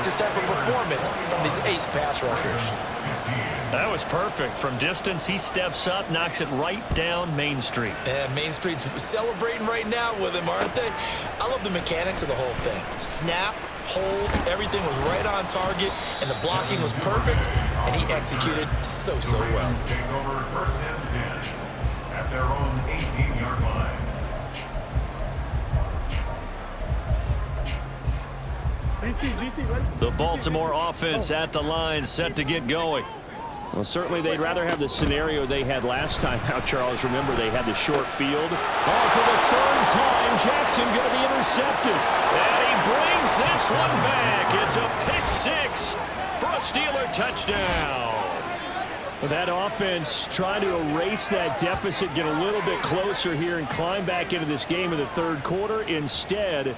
experience this type of performance from these ace pass rushers. That was perfect. From distance, he steps up, knocks it right down Main Street. And Main Street's celebrating right now with him, aren't they? I love the mechanics of the whole thing. Snap, hold, everything was right on target, and the blocking was perfect, and he executed so well. Take over first and 10 at their own 18-yard line. The Baltimore offense at the line, set to get going. Well, certainly they'd rather have the scenario they had last time out, Charles. Remember, they had the short field. Oh, for the third time, Jackson going to be intercepted. And he brings this one back. It's a pick six for a Steeler touchdown. That offense trying to erase that deficit, get a little bit closer here, and climb back into this game in the third quarter. Instead,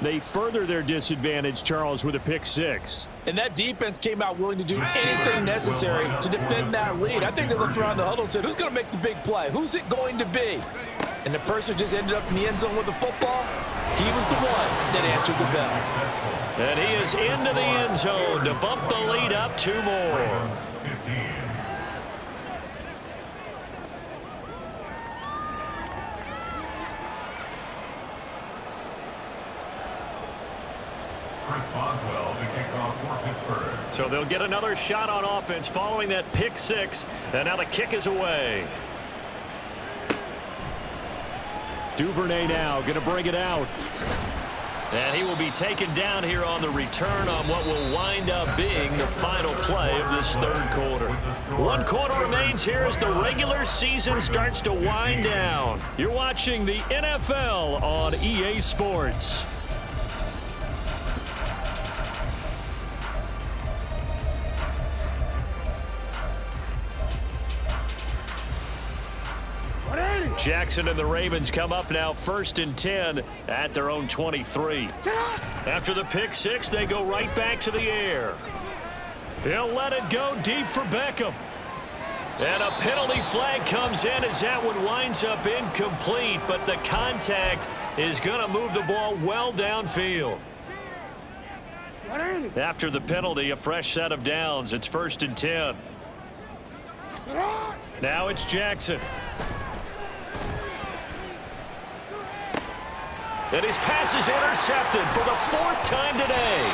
they further their disadvantage, Charles, with a pick six. And that defense came out willing to do anything necessary to defend that lead. I think they looked around the huddle and said, who's going to make the big play? Who's it going to be? And the person who just ended up in the end zone with the football, he was the one that answered the bell. And he is into the end zone to bump the lead up 2 more. 15. Chris Boswell, the kickoff for Pittsburgh. So they'll get another shot on offense following that pick six. And now the kick is away. Duvernay now going to bring it out. And he will be taken down here on the return on what will wind up being the final play of this third quarter. 1 quarter remains here as the regular season starts to wind down. You're watching the NFL on EA Sports. Jackson and the Ravens come up now 1st and 10 at their own 23. After the pick six, they go right back to the air. He'll let it go deep for Beckham. And a penalty flag comes in as that one winds up incomplete, but the contact is going to move the ball well downfield. After the penalty, a fresh set of downs. It's 1st and 10. Now it's Jackson. And his pass is intercepted for the 4th time today.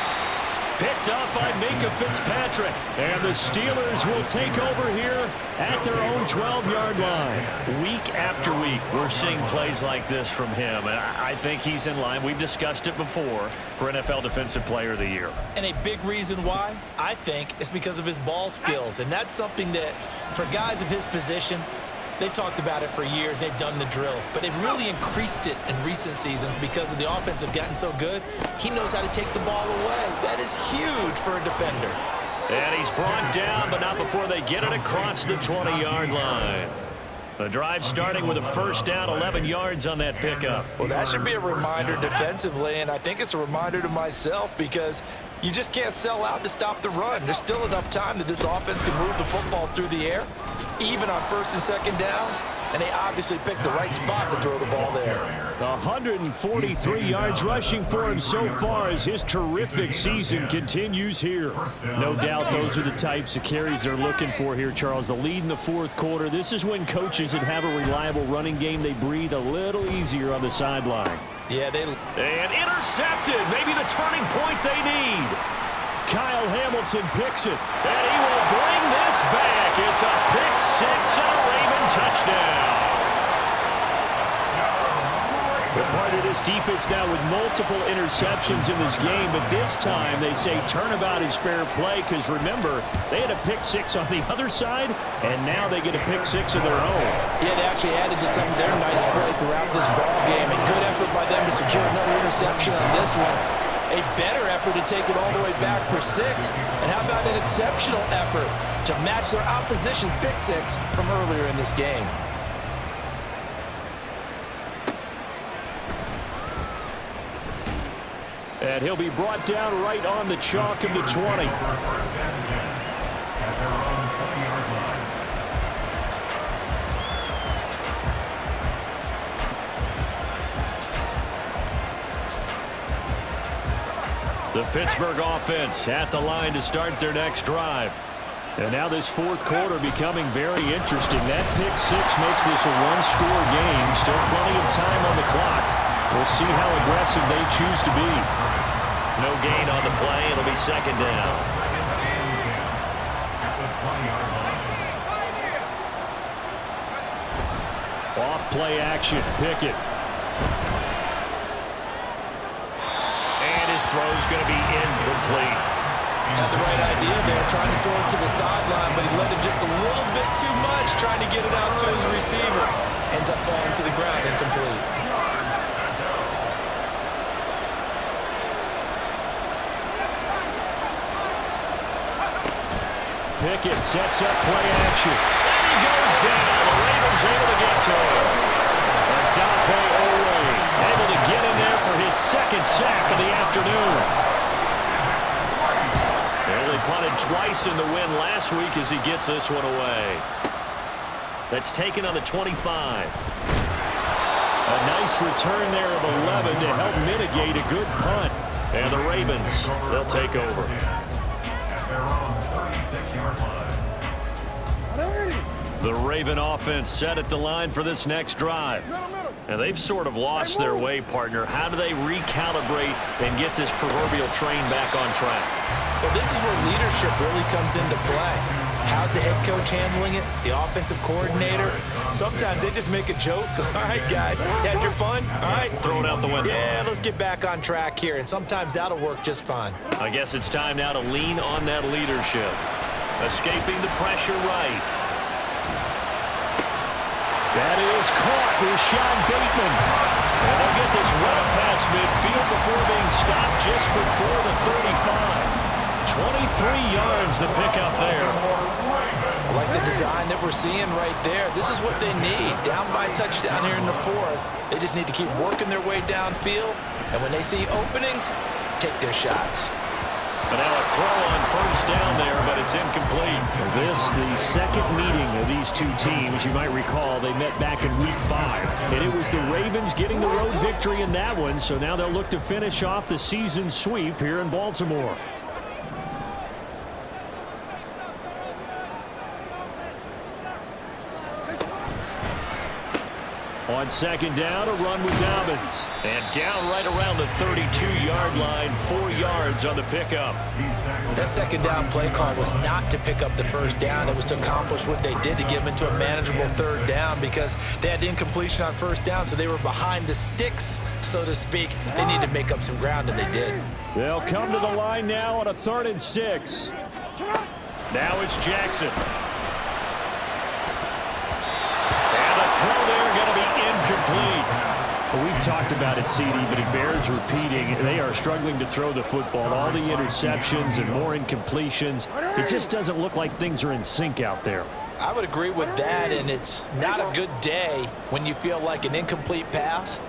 Picked up by Minkah Fitzpatrick. And the Steelers will take over here at their own 12-yard line. Week after week, we're seeing plays like this from him. And I think he's in line. We've discussed it before for NFL Defensive Player of the Year. And a big reason why, I think, is because of his ball skills. And that's something that, for guys of his position, they've talked about it for years. They've done the drills. But they've really increased it in recent seasons because of the offense have gotten so good. He knows how to take the ball away. That is huge for a defender. And he's brought down, but not before they get it across the 20-yard line. The drive starting with a first down, 11 yards on that pickup. Well, that should be a reminder defensively, and I think it's a reminder to myself because you just can't sell out to stop the run. There's still enough time that this offense can move the football through the air, even on 1st and 2nd downs, and they obviously picked the right spot to throw the ball there. 143 yards rushing for him so far as his terrific season continues here. No doubt those are the types of carries they're looking for here, Charles. The lead in the 4th quarter. This is when coaches that have a reliable running game, they breathe a little easier on the sideline. Yeah, And intercepted. Maybe the turning point they need. Kyle Hamilton picks it. And he will bring this back. It's a pick six and a Raven touchdown. But part of this defense now with multiple interceptions in this game, but this time they say turnabout is fair play because remember, they had a pick six on the other side, and now they get a pick six of their own. Yeah, they actually added to some of their nice play throughout this ball game, and good effort by them to secure another interception on this one. A better effort to take it all the way back for 6, and how about an exceptional effort to match their opposition's pick six from earlier in this game. And he'll be brought down right on the chalk of the 20. The Pittsburgh offense at the line to start their next drive. And now this fourth quarter becoming very interesting. That pick six makes this a one-score game. Still plenty of time on the clock. We'll see how aggressive they choose to be. No gain on the play. It'll be second down. Off play action. Pickett. And his throw's going to be incomplete. Had the right idea there, trying to throw it to the sideline, but he let it just a little bit too much, trying to get it out to his receiver. Ends up falling to the ground, incomplete. Pickett sets up play action. And he goes down. The Ravens able to get to him. Odafe Oweh able to get in there for his second sack of the afternoon. They punted twice in the win last week as he gets this one away. That's taken on the 25. A nice return there of 11 to help mitigate a good punt. And the Ravens, they'll take over. At their own 36-yard line. The Raven offense set at the line for this next drive. And they've sort of lost their way, partner. How do they recalibrate and get this proverbial train back on track? Well, this is where leadership really comes into play. How's the head coach handling it? The offensive coordinator? Sometimes they just make a joke. All right, guys, had your fun? All right. Throw it out the window. Yeah, let's get back on track here. And sometimes that'll work just fine. I guess it's time now to lean on that leadership. Escaping the pressure right. That is caught with Sean Bateman. And they'll get this right past midfield before being stopped just before the 35. 23 yards the pickup there. I like the design that we're seeing right there. This is what they need. Down by a touchdown here in the fourth. They just need to keep working their way downfield. And when they see openings, take their shots. And now a throw on first down there, but it's incomplete. This, the second meeting of these two teams. You might recall they met back in Week 5. And it was the Ravens getting the road victory in that one. So now they'll look to finish off the season sweep here in Baltimore. On second down, a run with Dobbins. And down right around the 32-yard line, 4 yards on the pickup. That second down play call was not to pick up the first down. It was to accomplish what they did to get them into a manageable third down because they had incompletion on first down, so they were behind the sticks, so to speak. They needed to make up some ground, and they did. They'll come to the line now on a 3rd and 6. Now it's Jackson. And the throw there going to be incomplete. Well, we've talked about it, CD, but it bears repeating. They are struggling to throw the football. All the interceptions and more incompletions. It just doesn't look like things are in sync out there. I would agree with that, and it's not a good day when you feel like an incomplete pass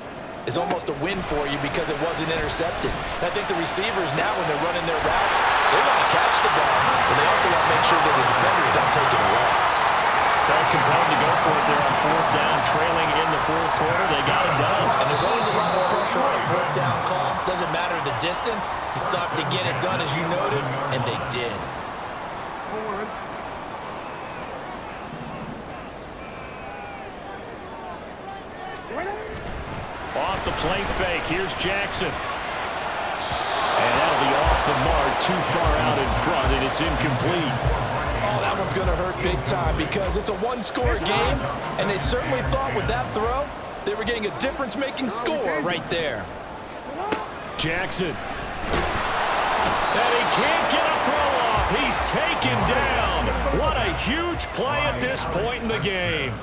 is almost a win for you because it wasn't intercepted. And I think the receivers now, when they're running their routes, they want to catch the ball, but they also want to make sure that the defenders don't take it away. Felt compelled to go for it there on fourth down, trailing in the fourth quarter. They got it done. And there's always a lot of pressure on a fourth down call. Doesn't matter the distance. You still have to get it done, as you noted, and they did. Off the play fake. Here's Jackson. And that'll be off the mark, too far out in front, and it's incomplete. Oh, that one's going to hurt big time because it's a one-score game, and they certainly thought with that throw they were getting a difference-making score right there. Jackson. And he can't get a throw off. He's taken down. What a huge play at this point in the game.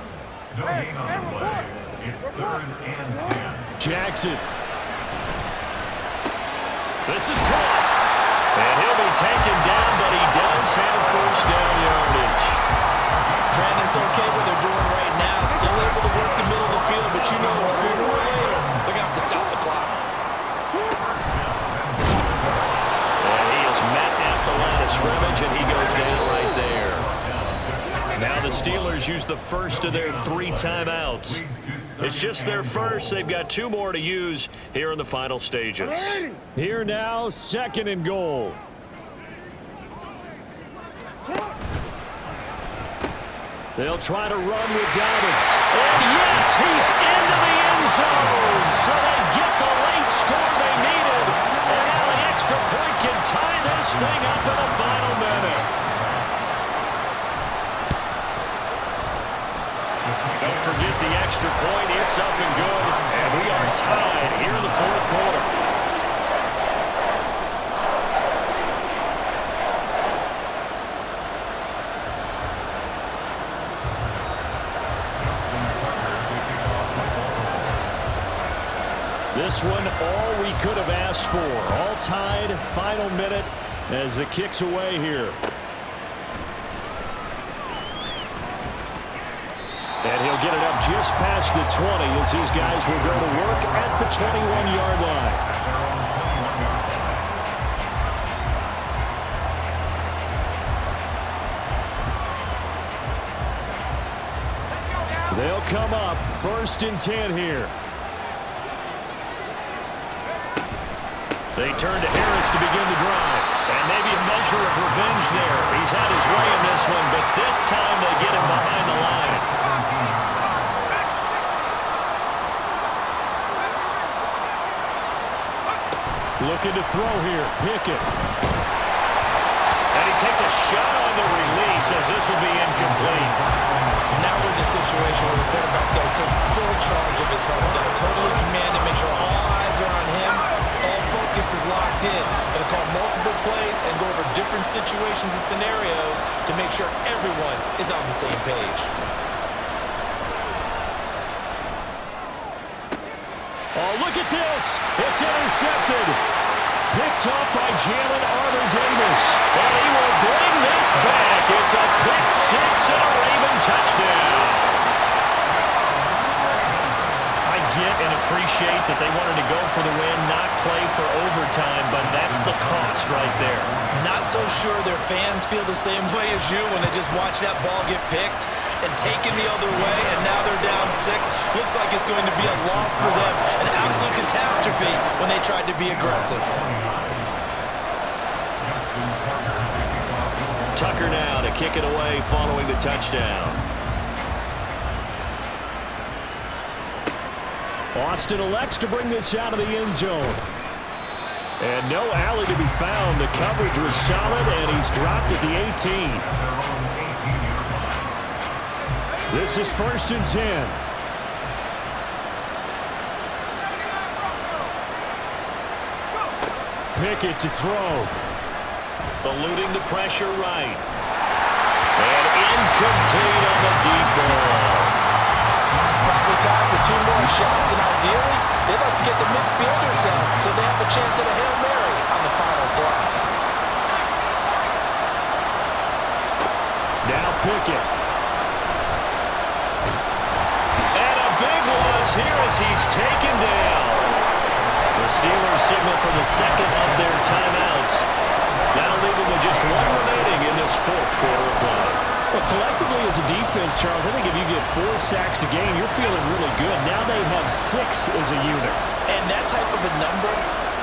No gain on the play. It's 3rd and 10. Jackson. This is caught. And he'll be taken down, but he does have first down yardage. Brandon, it's okay what they're doing right now. Still able to work the middle of the field, but you know sooner or later they're going to have to stop the clock. And he is met at the line of scrimmage, and he goes down right there. Now the Steelers use the first of their 3 timeouts. It's just their first. They've got 2 more to use here in the final stages. Here now, 2nd and goal. They'll try to run with Dobbins. And yes, he's into the end zone. So they get the late score they needed. And now the extra point can tie this thing up in the final minute. Don't forget the extra point. It's up and good. And we are tied here in the 4th quarter. This one, all we could have asked for. All tied, final minute as the kick's away here. And he'll get it up just past the 20 as these guys will go to work at the 21-yard line. They'll come up 1st and 10 here. They turn to Harris to begin the drive. And maybe a measure of revenge there. He's had his way in this one, but this time they get him behind the line. Looking to throw here. Pickett. And he takes a shot on the release as this will be incomplete. Now we're in the situation where the quarterback's got to take full charge of his health. Got to totally command it, make sure all eyes are on him. All focus is locked in. Got to call multiple plays and go over different situations and scenarios to make sure everyone is on the same page. Oh, look at this. It's intercepted. Picked up by Jalen Armour-Davis. And he will bring this back. It's a pick 6 and a Raven touchdown. I get and appreciate that they wanted to go for the win, not play for overtime, but that's the cost right there. Not so sure their fans feel the same way as you when they just watch that ball get picked and taken the other way, and now they're down 6. Looks like it's going to be a loss for them, an absolute catastrophe when they tried to be aggressive. Tucker now to kick it away following the touchdown. Austin elects to bring this out of the end zone. And no alley to be found. The coverage was solid, and he's dropped at the 18. This is 1st and 10. Pickett to throw. Eluding the pressure right. And incomplete on the deep ball. Probably time for 2 more shots, and ideally, they'd like to get the midfielder set so they have a chance at a Hail Mary on the final play. Now Pickett. And a big loss here as he's taken down. The Steelers signal for the 2nd of their timeouts. That'll leave them with just 1 remaining in this 4th quarter of play. Well, collectively as a defense, Charles, I think if you get 4 sacks a game, you're feeling really good. Now they have 6 as a unit. And that type of a number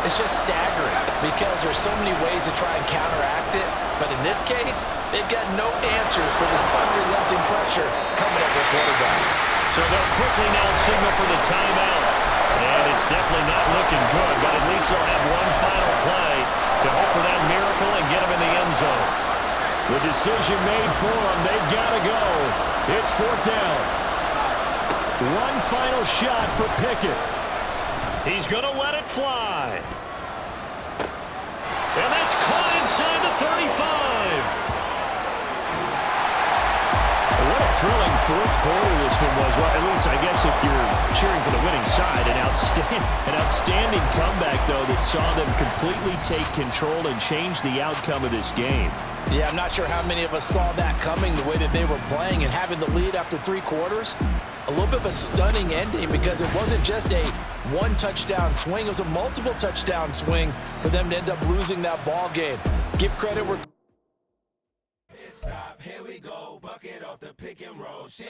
is just staggering because there's so many ways to try and counteract it. But in this case, they've got no answers for this unrelenting pressure coming at their quarterback. So they'll quickly now signal for the timeout. And it's definitely not looking good, but at least they'll have 1 final play to hope for that miracle and get them in the end zone. The decision made for them. They've got to go. It's 4th down. 1 final shot for Pickett. He's going to let it fly. And that's caught inside the 35. What a thrilling 4th quarter this one was. Well, at least I guess if you're cheering for the winning side, an outstanding comeback, though, that saw them completely take control and change the outcome of this game. Yeah, I'm not sure how many of us saw that coming, the way that they were playing and having the lead after 3 quarters. A little bit of a stunning ending because it wasn't just a 1 touchdown swing. It was a multiple touchdown swing for them to end up losing that ball game. Give credit where... Stop, here we go, bucket off the pick and roll. Shit,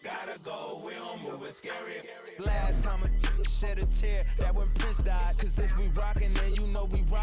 gotta go, we don't move it scary. Last time a shed a tear, that when Prince died. Cause if we rockin', then you know we rock.